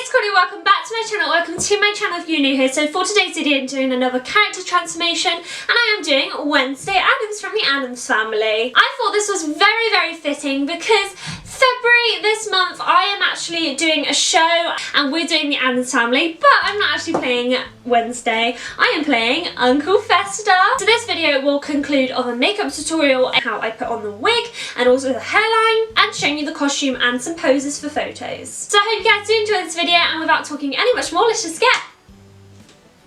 it's Claudia, welcome back to my channel, welcome to my channel if you're new here. So for today's video I'm doing another character transformation and I am doing Wednesday Addams from the Addams family. I thought this was very fitting because February this month I am actually doing a show and we're doing the Addams family, but I'm not actually playing Wednesday, I am playing Uncle Fester. So this video will conclude of a makeup tutorial and how I put on the wig and also the hairline and showing you the costume and some poses for photos. So I hope you guys do enjoy this video and without talking any much more, let's just get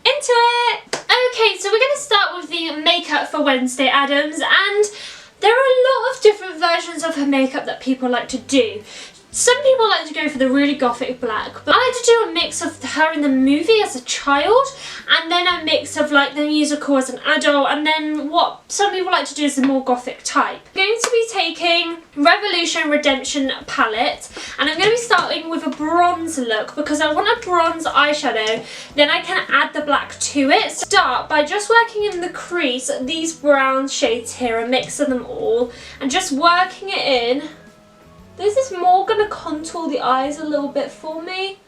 into it. Okay, so we're going to start with the makeup for Wednesday Addams, and there are a lot of different versions of her makeup that people like to do. Some people like to go for the really gothic black, but I like to do a mix of her in the movie as a child and then a mix of like the musical as an adult, and then what some people like to do is the more gothic type. I'm going to be taking Revolution Redemption palette and I'm going to be starting with a bronze look because I want a bronze eyeshadow, then I can add the black to it. Start by just working in the crease, these brown shades here, a mix of them all, and just working it in. This is more going to contour the eyes a little bit for me,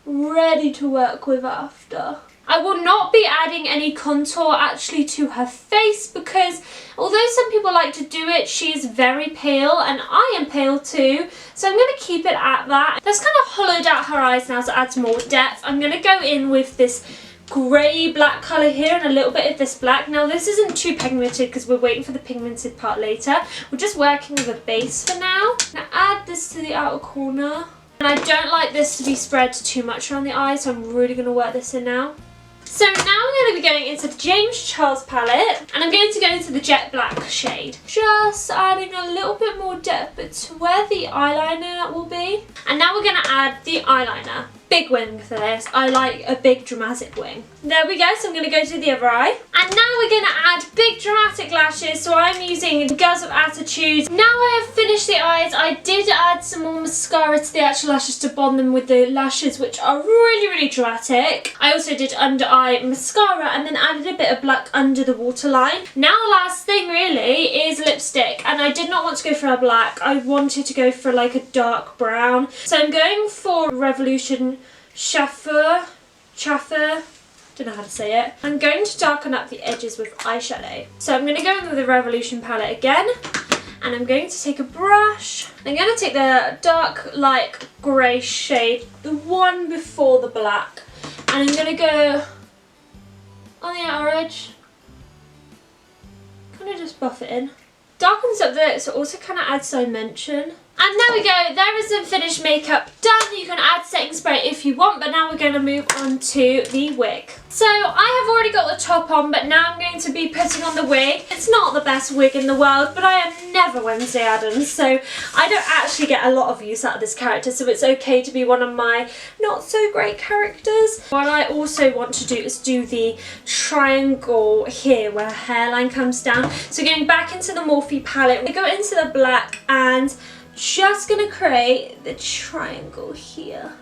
ready to work with after. I will not be adding any contour actually to her face because although some people like to do it, she is very pale and I am pale too, so I'm going to keep it at that. That's kind of hollowed out her eyes now to add more depth. I'm going to go in with this grey black colour here and a little bit of this black. Now this isn't too pigmented because we're waiting for the pigmented part later. We're just working with a base for now. Now add this to the outer corner. And I don't like this to be spread too much around the eye, so I'm really going to work this in now. So now I'm going to be going into the James Charles palette and I'm going to go into the jet black shade. Just adding a little bit more depth to where the eyeliner will be. And now we're going to add the eyeliner. Big wing for this. I like a big dramatic wing. There we go, so I'm going to go to the other eye. And now we're going to add big dramatic lashes, so I'm using Girls of Attitude. Now I have finished the eyes, I did add some more mascara to the actual lashes to bond them with the lashes, which are really dramatic. I also did under eye mascara and then added a bit of black under the waterline. Now the last thing really is lipstick, and I did not want to go for a black. I wanted to go for like a dark brown. So I'm going for Revolution Chaffer, don't know how to say it. I'm going to darken up the edges with eyeshadow. So I'm going to go in with the Revolution palette again, and I'm going to take a brush. I'm going to take the dark light grey shade, the one before the black, and I'm going to go on the outer edge, kind of just buff it in. Darkens up there, so also kind of adds dimension. And there we go, there is the finished makeup done. You can add setting spray if you want, but now we're going to move on to the wig. So I have already got the top on, but now I'm going to be putting on the wig. It's not the best wig in the world, but I am never Wednesday Addams, so I don't actually get a lot of use out of this character, so it's okay to be one of my not so great characters. What I also want to do is do the triangle here where her hairline comes down. So going back into the Morphe palette, we go into the black and just going to create the triangle here.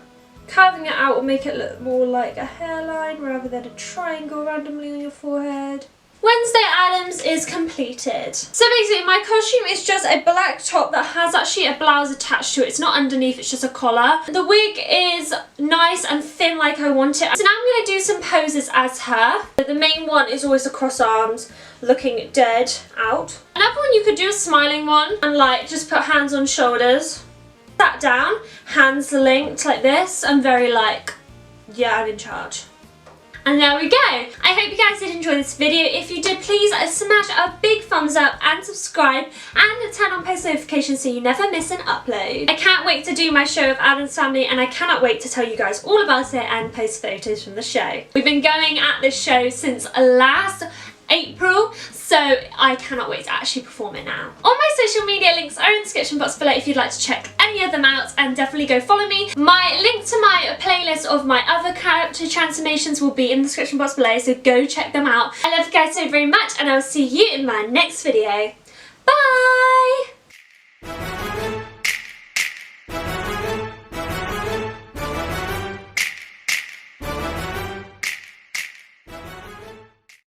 Carving it out will make it look more like a hairline rather than a triangle randomly on your forehead. Wednesday Addams is completed. So basically my costume is just a black top that has actually a blouse attached to it. It's not underneath, it's just a collar. The wig is nice and thin like I want it. So now I'm going to do some poses as her. The main one is always the cross arms, looking dead out. Another one you could do a smiling one and like just put hands on shoulders. Sat down, hands linked like this, and very like, yeah, I'm in charge. And there we go. I hope you guys did enjoy this video. If you did, please smash a big thumbs up and subscribe and turn on post notifications so you never miss an upload. I can't wait to do my show of Addams Family and I cannot wait to tell you guys all about it and post photos from the show. We've been going at this show since last April, so I cannot wait to actually perform it now. All my social media links are in the description box below if you'd like to check any of them out, and definitely go follow me. My link to my playlist of my other character transformations will be in the description box below, so go check them out. I love you guys so very much and I'll see you in my next video. Bye!